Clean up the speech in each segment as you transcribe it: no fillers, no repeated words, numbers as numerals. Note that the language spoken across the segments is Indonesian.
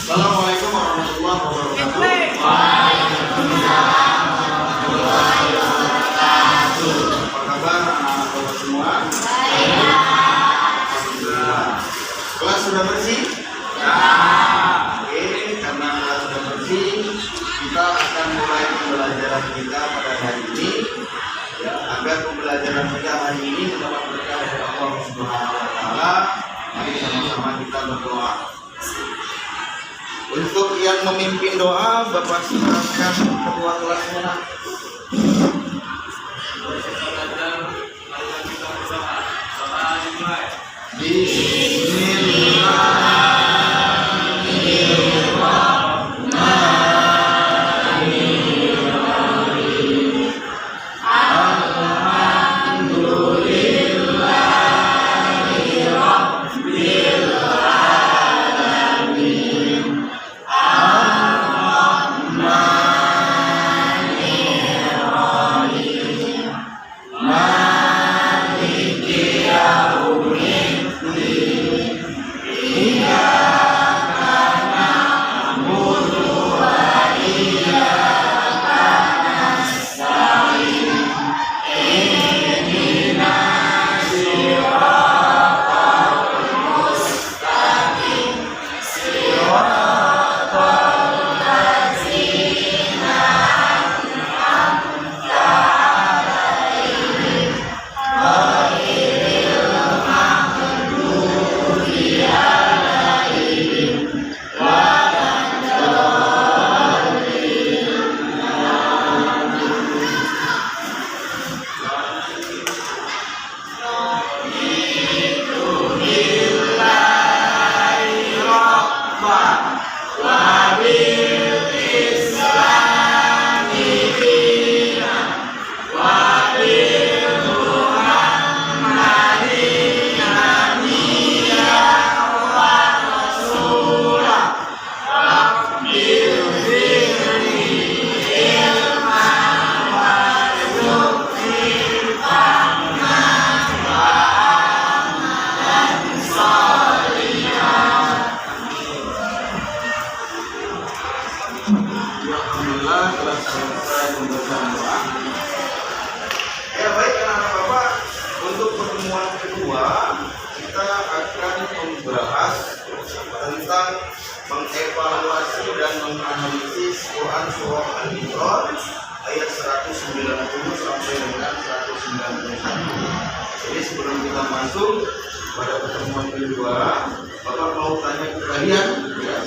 Assalamualaikum warahmatullahi wabarakatuh. Apa kabar anak-anak bapak semua? Alhamdulillah. Kelas sudah bersih? Oke, karena kelas sudah bersih, kita akan mulai pembelajaran kita pada hari ini. Ya, agar pembelajaran kita hari ini mendapat berkah dari Allah Subhanahu wa Ta'ala. Mari sama-sama kita berdoa. Untuk yang memimpin doa, Bapak silakan ketua kelasnya. Alhamdulillah telah selesai pembacaan doa. Ya baik anak-anak bapak, untuk pertemuan kedua kita akan membahas tentang mengevaluasi dan menganalisis Quran Surah Al-Imran ayat 190 sampai dengan 191. Jadi sebelum kita masuk pada pertemuan kedua, Bapak mau tanya ke kalian ya.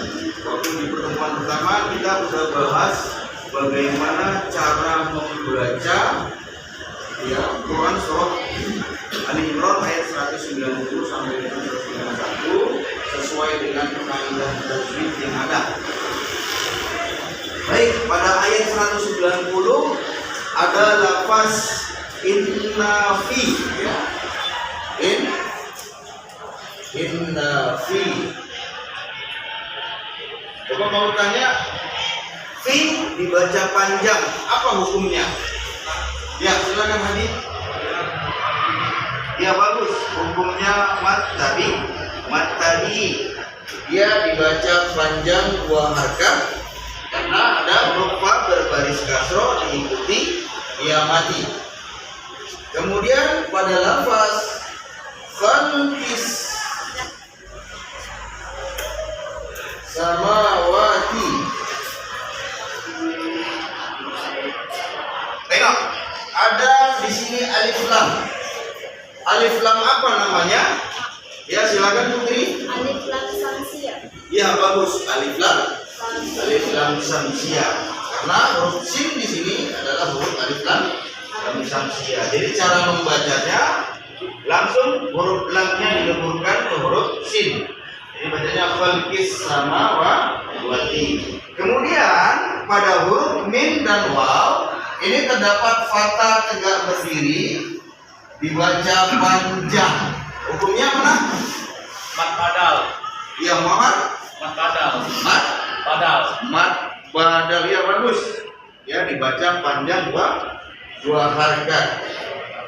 Waktu di pertemuan pertama kita sudah bahas bagaimana cara membaca ya Quran Surah Al-Imran ayat 190 sampai dengan 191 sesuai dengan kaidah tajwid yang ada. Baik, pada ayat 190 ada lafaz inna fi ya. Inna fi. Bapak mau tanya, fi dibaca panjang, apa hukumnya? Ya, silakan Hadi. Ya bagus, hukumnya mat tadi. Dia dibaca panjang dua harakat karena ada huruf fa berbaris kasroh diikuti dia mati. Kemudian pada lafaz fankis samawati. Tengok, ada di sini alif lam. Alif lam apa namanya? Ya silakan Putri. Alif lam samsia. Ya bagus, alif lam. Alif lam samsia. Karena huruf sin di sini adalah huruf alif lam samsia. Jadi cara membacanya langsung huruf lamnya dileburkan ke huruf sin. Ini bacanya falkis sama wati. Kemudian pada huruf min dan waw ini terdapat fathah tegak berdiri dibaca panjang. Hukumnya mana? Mat padal. Ya Muhammad. Mat padal. Mat Padal. Ya bagus. Ya dibaca panjang dua harakat.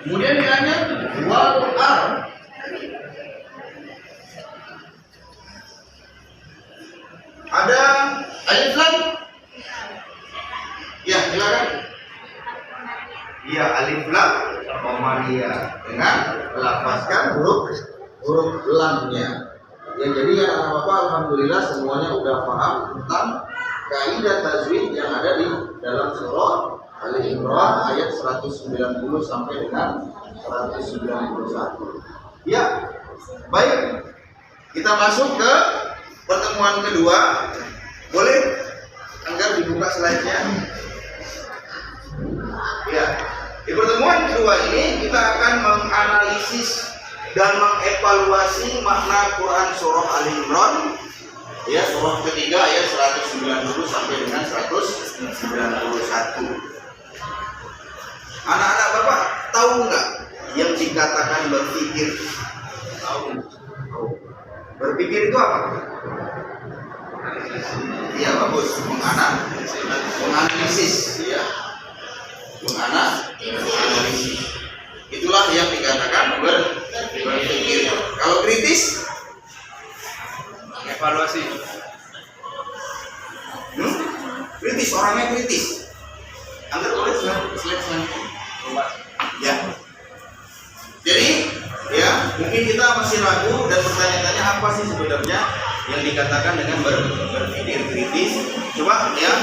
Kemudian ditanya wal ar. Ada Alif lam. Ya, silakan. Ya, alif lam Romalia dengan melafazkan huruf lamnya. Ya, jadi ya anak-anak alhamdulillah semuanya udah paham tentang kaidah tajwid yang ada di dalam surah Ali Imran ayat 190 sampai dengan 191. Ya, baik. Kita masuk ke pertemuan kedua. Boleh agar dibuka slide-nya. Ya, di pertemuan kedua ini kita akan menganalisis dan mengevaluasi makna Quran surah Ali Imran. Ya, surah ketiga ayat 190 sampai dengan 191. Anak-anak Bapak tahu nggak yang dikatakan berpikir? Tahu. Berpikir itu apa? Iya, bagus. Menganalisis, ya. Menganalisis. Itulah yang dikatakan berpikir. Kalau kritis, Evaluasi. Kritis, orangnya kritis. Angkat boleh slide selanjutnya. Ya. Jadi, ya, mungkin kita masih ragu dan bertanya-tanya apa sih sebenarnya yang dikatakan dengan berpikir kritis. Coba ya.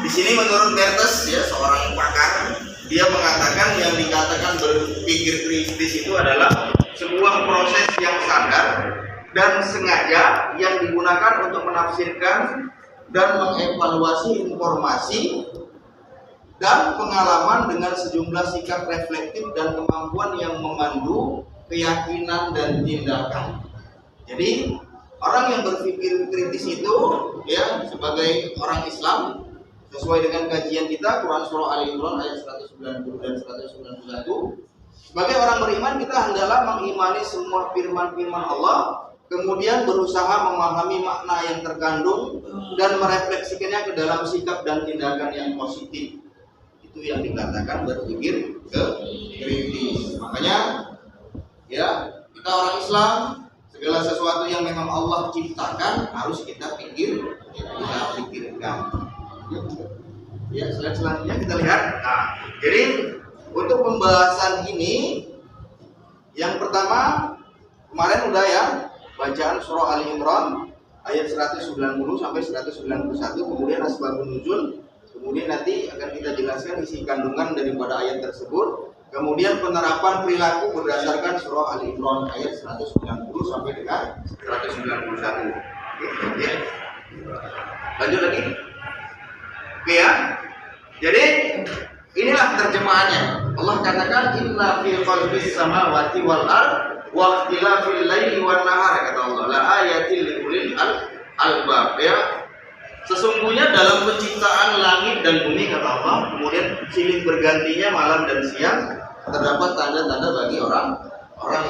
Di sini menurut Bertes, ya, seorang pakar, dia mengatakan yang dikatakan berpikir kritis itu adalah sebuah proses yang sadar dan sengaja yang digunakan untuk menafsirkan dan mengevaluasi informasi dan pengalaman dengan sejumlah sikap reflektif dan kemampuan yang memandu keyakinan dan tindakan. Jadi orang yang berpikir kritis itu, ya, sebagai orang Islam sesuai dengan kajian kita Quran surah Ali Imran ayat 190 dan 191, sebagai orang beriman kita hendaklah mengimani semua firman-firman Allah, kemudian berusaha memahami makna yang terkandung dan merefleksikannya ke dalam sikap dan tindakan yang positif. Itu yang dikatakan berpikir kritis. Makanya, ya, kita orang Islam, segala sesuatu yang memang Allah ciptakan harus kita pikirkan. Ya, selanjutnya kita lihat. Nah, jadi untuk pembahasan ini, yang pertama kemarin udah ya, bacaan surah Ali Imran ayat 190 sampai 191, kemudian asbabun nuzul, kemudian nanti akan kita jelaskan isi kandungan daripada ayat tersebut, kemudian penerapan perilaku berdasarkan surah Ali Imran ayat 190 sampai dengan 191. Ya. Lanjut lagi. Oke ya. Jadi inilah terjemahannya. Allah katakan inna fi khalqis samawati wal ard wa ikhtilafil laili wan nahar, kata Allah, la ayatil liulil albab, ya. Sesungguhnya dalam penciptaan langit dan bumi, kata Allah, kemudian silih bergantinya malam dan siang, terdapat tanda-tanda bagi orang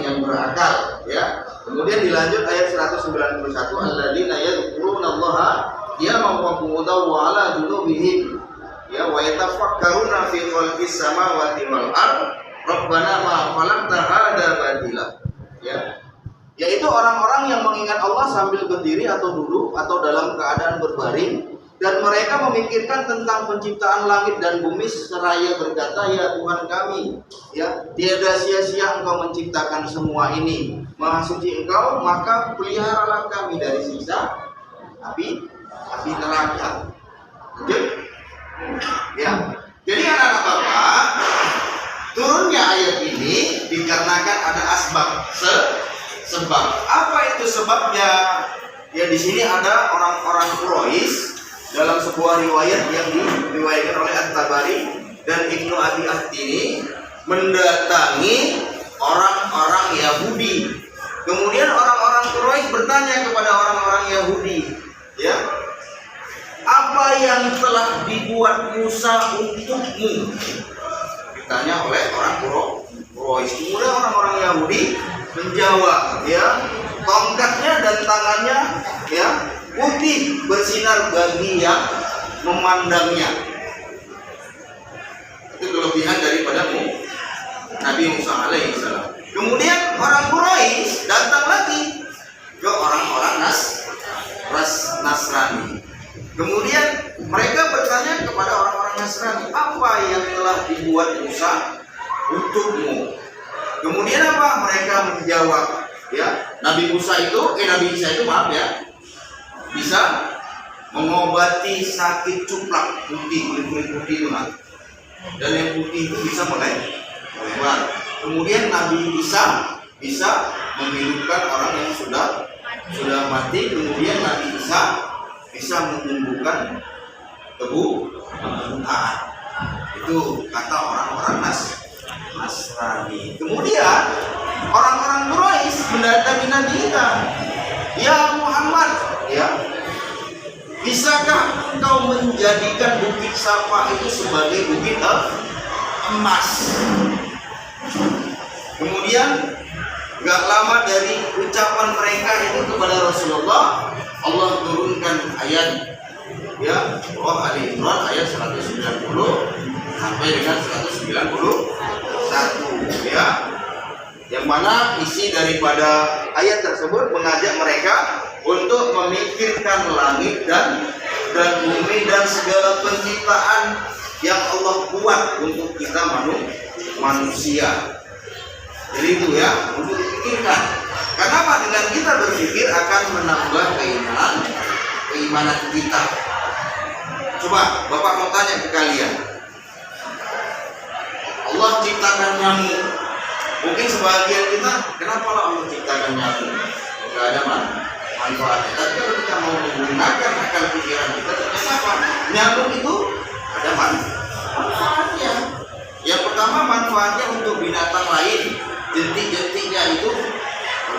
yang berakal, ya. Kemudian dilanjut ayat 191, alladzina yadhkurunallaha qiyaman wa qu'udan wa 'ala junubihim, ya, wa yatafakkaruna fi khalqis samawati wal ard rabbana ma khalaqta hadza batila, ya. Yaitu orang-orang yang mengingat Allah sambil berdiri atau duduk atau dalam keadaan berbaring, dan mereka memikirkan tentang penciptaan langit dan bumi seraya berkata, ya Tuhan kami, ya, tiada sia-sia Engkau menciptakan semua ini, Maha suci Engkau, maka peliharalah kami dari siksa api neraka. Oke? Ya. Jadi anak-anak Bapak, turunnya ayat ini dikarenakan ada sebab. Apa itu sebabnya? Ya, di sini ada orang-orang Quraisy dalam sebuah riwayat yang diriwayatkan oleh At-Tabari dan Ibnu Abi Ahtini mendatangi orang-orang Yahudi. Kemudian orang-orang Quraisy bertanya kepada orang-orang Yahudi, ya, apa yang telah dibuat Musa untukmu? Ditanya oleh orang Quraisy. Kemudian orang-orang Yahudi menjawab, ya, tongkatnya dan tangannya, ya, putih bersinar bagi yang memandangnya. Itu kelebihan daripada Nabi Musa alaihissalam. Kemudian orang Quraisy datang lagi ke orang-orang Nasrani. Kemudian mereka bertanya kepada orang-orang Nasrani, apa yang telah dibuat Musa untukmu? Kemudian apa? Mereka menjawab, ya, Nabi Isa itu maaf ya, bisa mengobati sakit cuplak putih, kulit putih itu kan. Dan yang putih itu bisa melebar. Kemudian Nabi Isa bisa menghidupkan orang yang sudah mati. Kemudian Nabi Isa bisa menumbuhkan tebu butaan. Itu kata orang-orang Nasrani. Kemudian orang-orang Quraisy mendatangi Nabi Isa, ya Muhammad, ya, bisakah engkau menjadikan bukit Safa itu sebagai bukit emas? Kemudian gak lama dari ucapan mereka itu kepada Rasulullah, Allah turunkan ayat, ya, Surah Ali Imran ayat 190 sampai dengan 191, ya, yang mana isi daripada ayat tersebut mengajak mereka untuk memikirkan langit dan bumi dan segala penciptaan yang Allah buat untuk kita manusia. Jadi itu ya, untuk dipikirkan. Kenapa? Dengan kita berpikir akan menambah keimanan kita. Coba Bapak mau tanya ke kalian, Allah ciptakan nyamuk. Mungkin sebagian kita, kenapa Allah ciptakan nyamuk? Tidak ada manfaatnya. Tapi kalau kita mau menggunakan akal pikiran kita, kenapa? Nyamuk itu ada manfaatnya. Yang pertama, manfaatnya untuk binatang lain. Jentik-jentiknya itu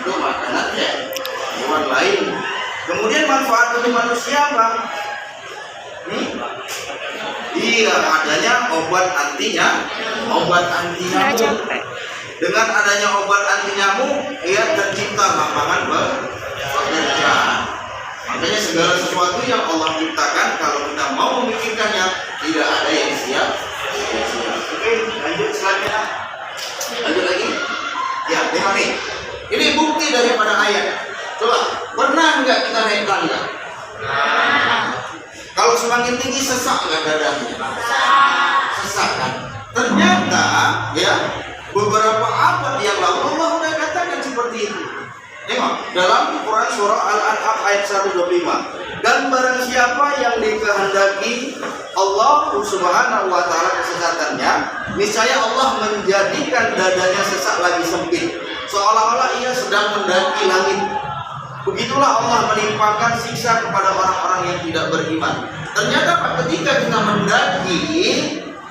untuk makanan ya hewan lain. Kemudian manfaat untuk manusia apa? Iya, adanya obat anti nyamuk. Dengan adanya obat anti nyamuk, ya, tercipta lapangan pekerjaan. Makanya segala sesuatu yang Allah ciptakan, kalau kita mau memikirkannya, tidak ada yang sia-sia. Oke, lanjut selanjutnya. Lanjut lagi. Ya, tengok nih. Ini bukti daripada ayat. Coba, pernah nggak kita naik tangga? Kalau semakin tinggi sesak nggak dadanya? Sesak kan? Ternyata, ya, beberapa abad yang lalu Allah sudah katakan seperti itu. Tengok, dalam Quran surah Al-An'am ayat 125. Dan barang siapa yang dikehendaki Allah Subhanahu wa taala kesesatannya, niscaya Allah menjadikan dadanya sesak lagi sempit, seolah-olah ia sedang mendaki langit. Begitulah Allah menimpakan siksa kepada orang-orang yang tidak beriman. Ternyata Pak, ketika kita mendaki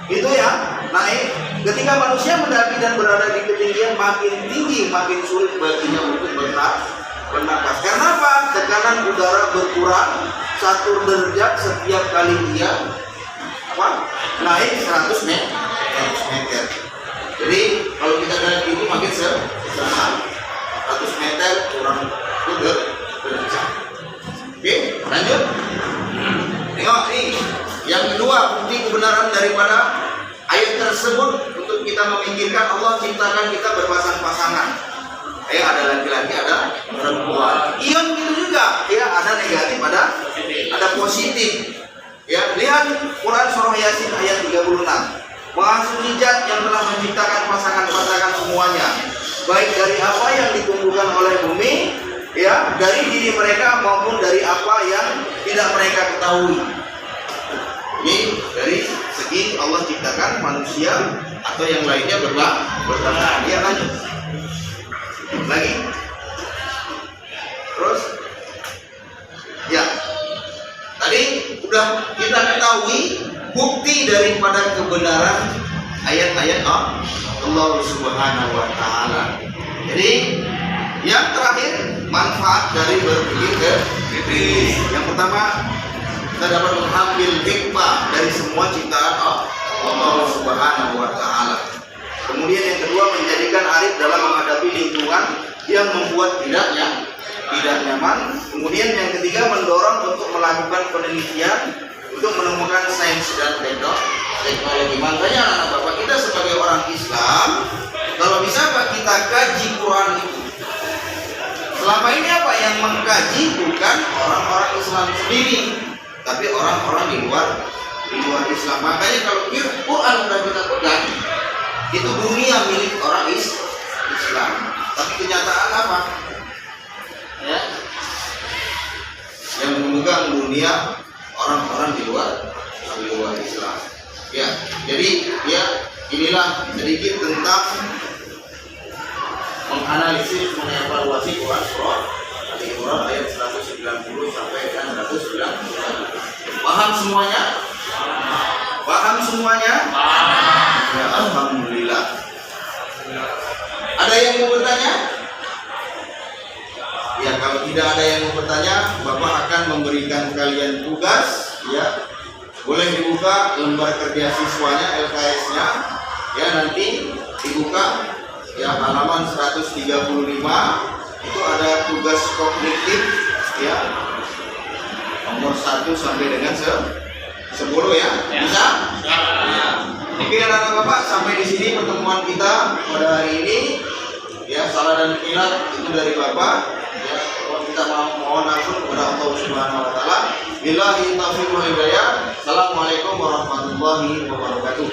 itu ya, naik, ketika manusia mendaki dan berada di ketinggian makin tinggi, makin sulit baginya untuk bernapas. Karena apa? Tekanan udara berkurang 1 derajat setiap kali dia naik 100 meter. Jadi kalau kita daki itu makin 100 meter kurang 1 derajat. Oke, lanjut. Tengok nih, yang kedua bukti kebenaran daripada ayat tersebut untuk kita memikirkan Allah ciptakan kita berpasang-pasangan. Ada laki-laki, ada perempuan. Ion gitu juga, ya, ada negatif, ada positif. Ya, lihat Quran surah Yasin ayat 36. Mengasuhi zat yang telah menciptakan pasangan-pasangan semuanya, baik dari apa yang ditumbuhkan oleh bumi, ya, dari diri mereka maupun dari apa yang tidak mereka ketahui. Ini dari segi Allah ciptakan manusia atau yang lainnya berpasangan. Dia lanjut lagi. Terus ya, tadi udah kita ketahui bukti daripada kebenaran ayat-ayat Allah Subhanahu wa taala. Jadi yang terakhir, manfaat dari berpikir kritis. Yang pertama, kita dapat mengambil hikmah dari semua ciptaan Allah Subhanahu wa taala. Kemudian yang kedua, menjadikan arif dalam menghadapi lingkungan yang membuat tidak nyaman. Kemudian yang ketiga, mendorong untuk melakukan penelitian untuk menemukan sains dan teknologi. Makanya anak bapak kita sebagai orang Islam, kalau bisa Pak, kita kaji Quran itu. Selama ini apa yang mengkaji bukan orang-orang Islam sendiri, tapi orang-orang di luar Islam. Makanya kalau Quran sudah kita pegang, itu dunia milik orang Islam. Tapi kenyataan apa? Ya, yang memegang dunia orang-orang di luar Islam. Ya, jadi ya inilah sedikit tentang menganalisis, mengevaluasi Quran surah Al-Imran ayat 190 sampai dengan 190. Paham semuanya? Paham semuanya? Ya, alhamdulillah. Ada yang mau bertanya? Ya, kalau tidak ada yang mau bertanya, Bapak akan memberikan kalian tugas. Ya, boleh dibuka lembar kerja siswanya, LKS-nya. Ya, nanti dibuka. Ya, halaman 135 itu ada tugas kognitif. Ya, nomor 1 sampai dengan 10 ya. Bisa? Ya. Oke, anak-anak Bapak, sampai di sini pertemuan kita pada hari ini. Ya, salah dan khilaf itu dari Bapak. Ya, kita mohon ampun kepada Allah Subhanahu wa taala. Billahi taufiq wal hidayah. Assalamualaikum warahmatullahi wabarakatuh.